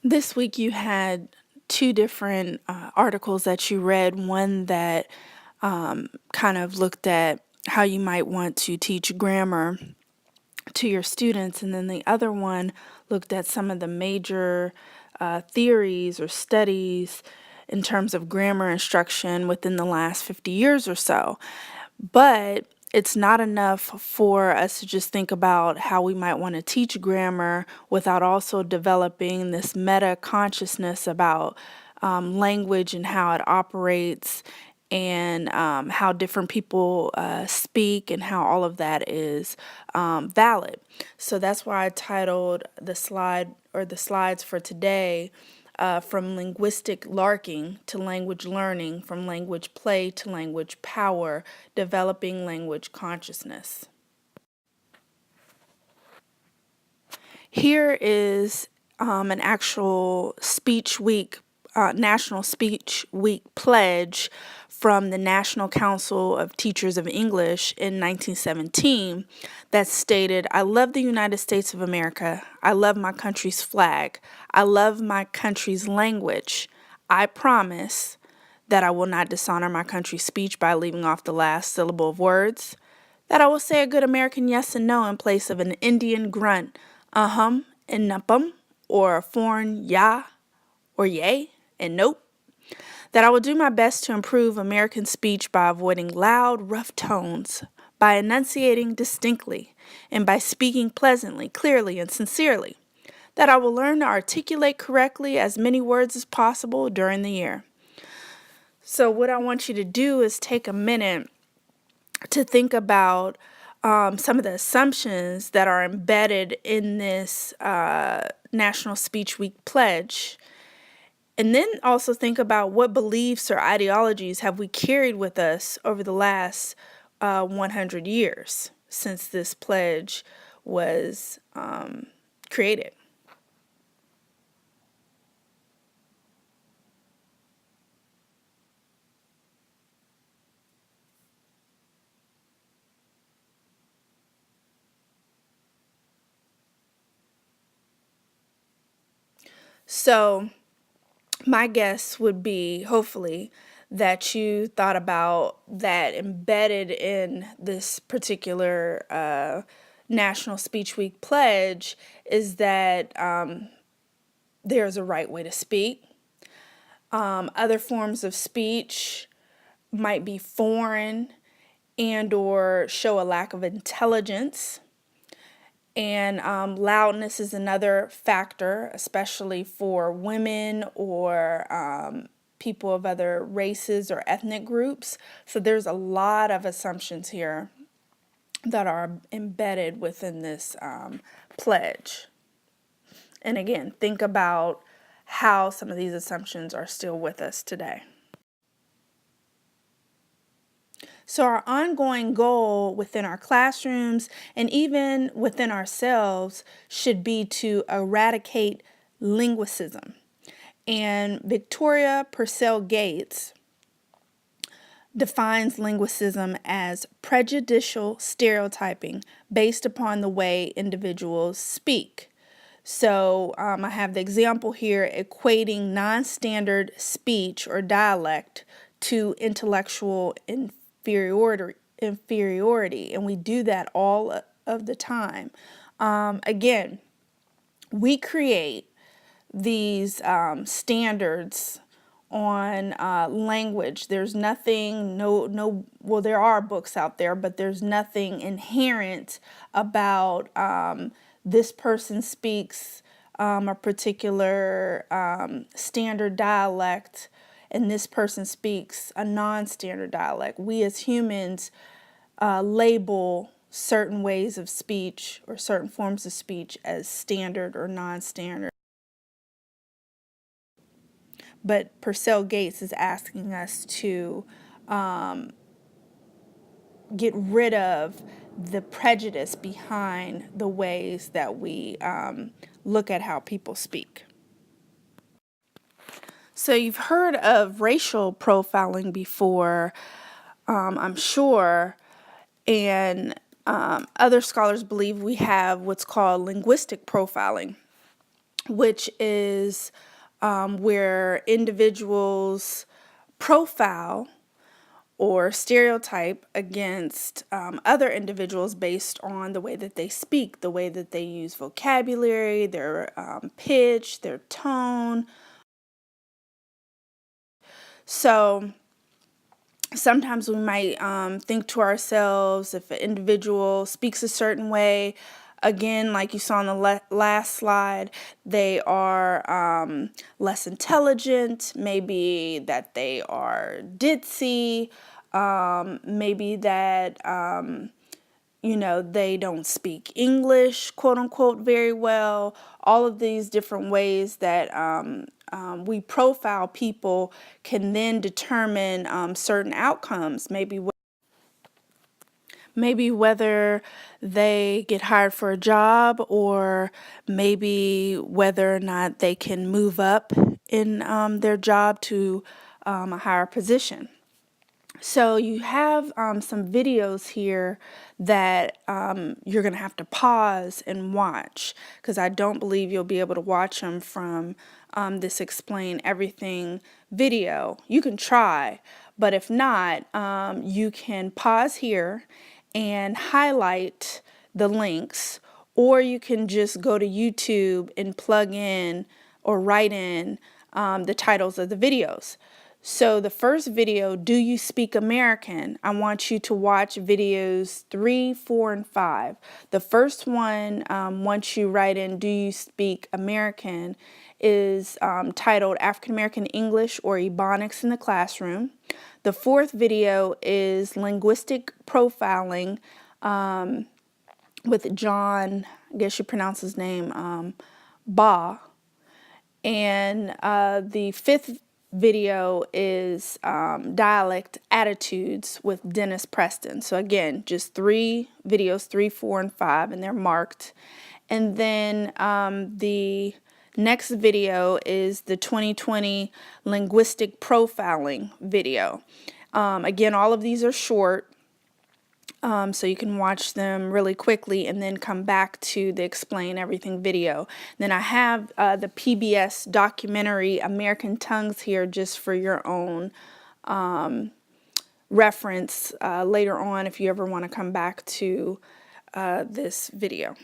This week you had two different articles that you read. One that kind of looked at how you might want to teach grammar to your students, and then the other one looked at some of the major theories or studies in terms of grammar instruction within the last 50 years or so. But it's not enough for us to just think about how we might want to teach grammar without also developing this meta consciousness about language and how it operates and how different people speak and how all of that is valid. So that's why I titled the slide or the slides for today, from linguistic larking to language learning, from language play to language power, developing language consciousness. Here is an actual Speech Week, National Speech Week pledge from the National Council of Teachers of English in 1917 that stated, "I love the United States of America. I love my country's flag. I love my country's language. I promise that I will not dishonor my country's speech by leaving off the last syllable of words, that I will say a good American yes and no in place of an Indian grunt, and numpum, or a foreign yah or yay and nope, that I will do my best to improve American speech by avoiding loud, rough tones, by enunciating distinctly, and by speaking pleasantly, clearly, and sincerely, that I will learn to articulate correctly as many words as possible during the year." So what I want you to do is take a minute to think about some of the assumptions that are embedded in this National Speech Week pledge. And then also think about what beliefs or ideologies have we carried with us over the last 100 years since this pledge was created. So my guess would be, hopefully, that you thought about that embedded in this particular National Speech Week pledge is that there's a right way to speak. Other forms of speech might be foreign and or show a lack of intelligence. And loudness is another factor, especially for women or people of other races or ethnic groups. So there's a lot of assumptions here that are embedded within this pledge. And again, think about how some of these assumptions are still with us today. So our ongoing goal within our classrooms and even within ourselves should be to eradicate linguicism. And Victoria Purcell Gates defines linguicism as prejudicial stereotyping based upon the way individuals speak. So I have the example here equating non-standard speech or dialect to intellectual inferiority, and we do that all of the time. Again, we create these standards on language. There's nothing, well, there are books out there, but there's nothing inherent about this person speaks a particular standard dialect and this person speaks a non-standard dialect. We as humans label certain ways of speech or certain forms of speech as standard or non-standard. But Purcell Gates is asking us to get rid of the prejudice behind the ways that we look at how people speak. So you've heard of racial profiling before, I'm sure, and other scholars believe we have what's called linguistic profiling. which is where individuals profile or stereotype against other individuals based on the way that they speak, the way that they use vocabulary, their pitch, their tone. So sometimes we might think to ourselves, if an individual speaks a certain way, again, like you saw on the last slide, they are less intelligent, maybe that they are ditzy, maybe that they don't speak English, quote unquote, very well. All of these different ways that we profile people can then determine certain outcomes. Maybe whether they get hired for a job, or maybe whether or not they can move up in their job to a higher position. So you have some videos here that you're going to have to pause and watch, because I don't believe you'll be able to watch them from this Explain Everything video. You can try, but if not, you can pause here and highlight the links, or you can just go to YouTube and plug in or write in the titles of the videos. So the first video, Do You Speak American? I want you to watch videos 3, 4, and 5. The first one, once you write in Do You Speak American, is titled African American English or Ebonics in the Classroom. The fourth video is Linguistic Profiling with John, I guess you pronounce his name, Ba. And the fifth video is Dialect Attitudes with Dennis Preston. So again, just 3 videos, 3, 4, and 5, and they're marked. And then the next video is the 2020 Linguistic Profiling video. Again, all of these are short. So you can watch them really quickly and then come back to the Explain Everything video. Then I have the PBS documentary American Tongues here just for your own reference later on if you ever want to come back to this video.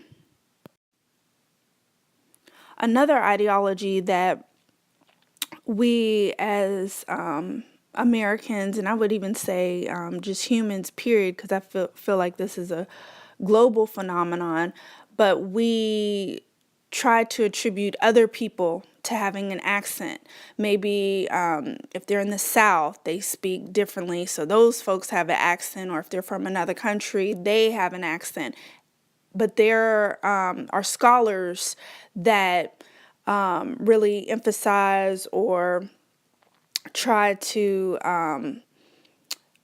Another ideology that we as Americans, and I would even say just humans, period, because I feel like this is a global phenomenon, but we try to attribute other people to having an accent. Maybe if they're in the South, they speak differently, so those folks have an accent, or if they're from another country, they have an accent. But there are scholars that really emphasize or try to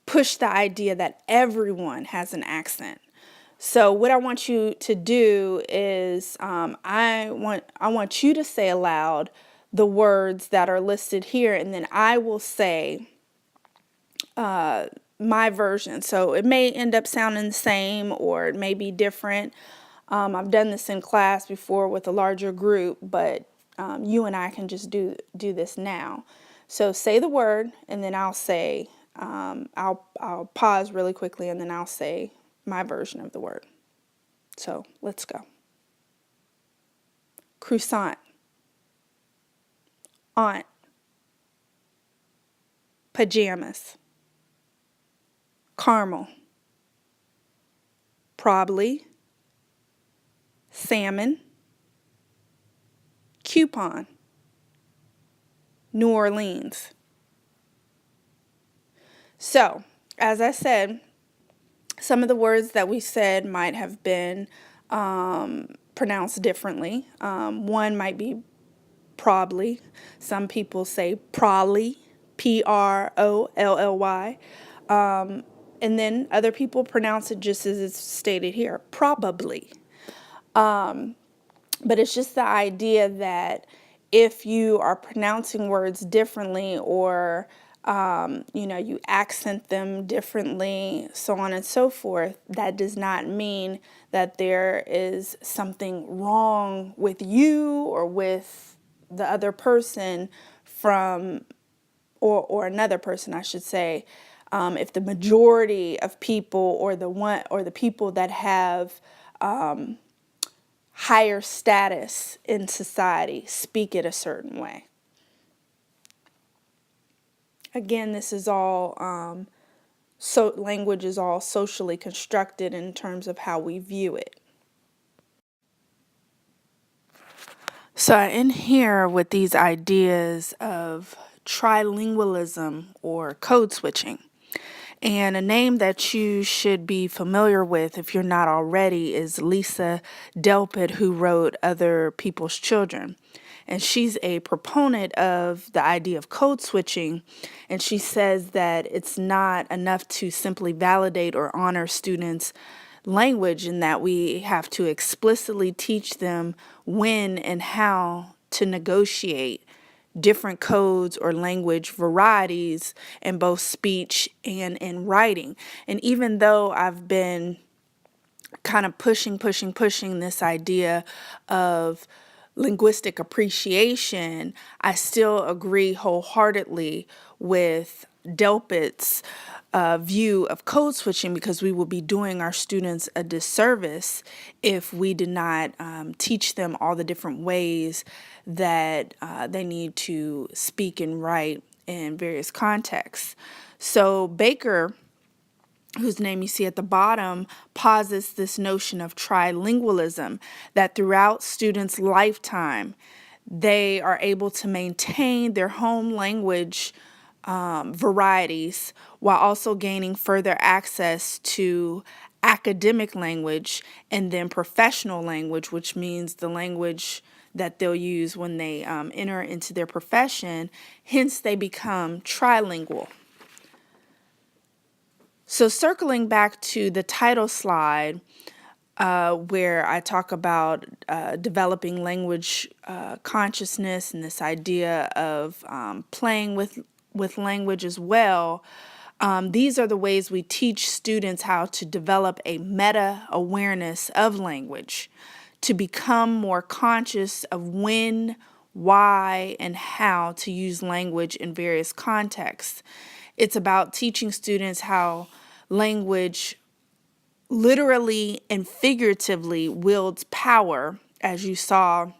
push the idea that everyone has an accent. So what I want you to do is I want you to say aloud the words that are listed here, and then I will say my version. So it may end up sounding the same, or it may be different. I've done this in class before with a larger group, but you and I can just do this now. So say the word, and then I'll say, I'll pause really quickly, and then I'll say my version of the word. So let's go. Croissant, aunt, pajamas, caramel, probably, salmon, coupon, New Orleans. So, as I said, some of the words that we said might have been pronounced differently. One might be probably. Some people say prolly, Prolly. And then other people pronounce it just as it's stated here, probably. But it's just the idea that if you are pronouncing words differently, or you accent them differently, so on and so forth. That does not mean that there is something wrong with you or with the other person from, or another person, I should say. If the majority of people or the people that have higher status in society speak it a certain way. Again, this is all so language is all socially constructed in terms of how we view it. So I end here with these ideas of trilingualism or code switching. And a name that you should be familiar with, if you're not already, is Lisa Delpit, who wrote Other People's Children. And she's a proponent of the idea of code switching. And she says that it's not enough to simply validate or honor students' language, and that we have to explicitly teach them when and how to negotiate different codes or language varieties in both speech and in writing. And even though I've been kind of pushing this idea of linguistic appreciation, I still agree wholeheartedly with Delpit's view of code switching, because we will be doing our students a disservice if we did not teach them all the different ways that they need to speak and write in various contexts. So Baker, whose name you see at the bottom, posits this notion of trilingualism, that throughout students' lifetime, they are able to maintain their home language varieties while also gaining further access to academic language and then professional language, which means the language that they'll use when they enter into their profession. Hence, they become trilingual. So circling back to the title slide, where I talk about developing language consciousness and this idea of playing with language as well, these are the ways we teach students how to develop a meta-awareness of language, to become more conscious of when, why, and how to use language in various contexts. It's about teaching students how language literally and figuratively wields power, as you saw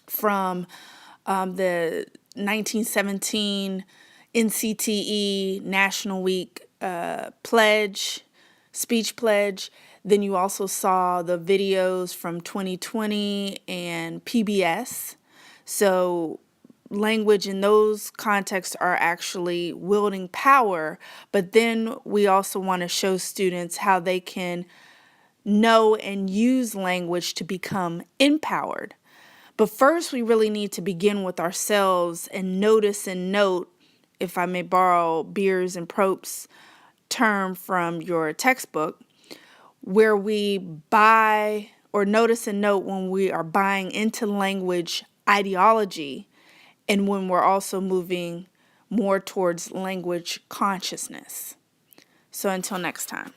from the 1917 NCTE National Week speech pledge. Then you also saw the videos from 2020 and PBS. So language in those contexts are actually wielding power, but then we also want to show students how they can know and use language to become empowered. But first, we really need to begin with ourselves and notice and note, if I may borrow Beers and Propst's term from your textbook, where we buy or notice and note when we are buying into language ideology and when we're also moving more towards language consciousness. So until next time.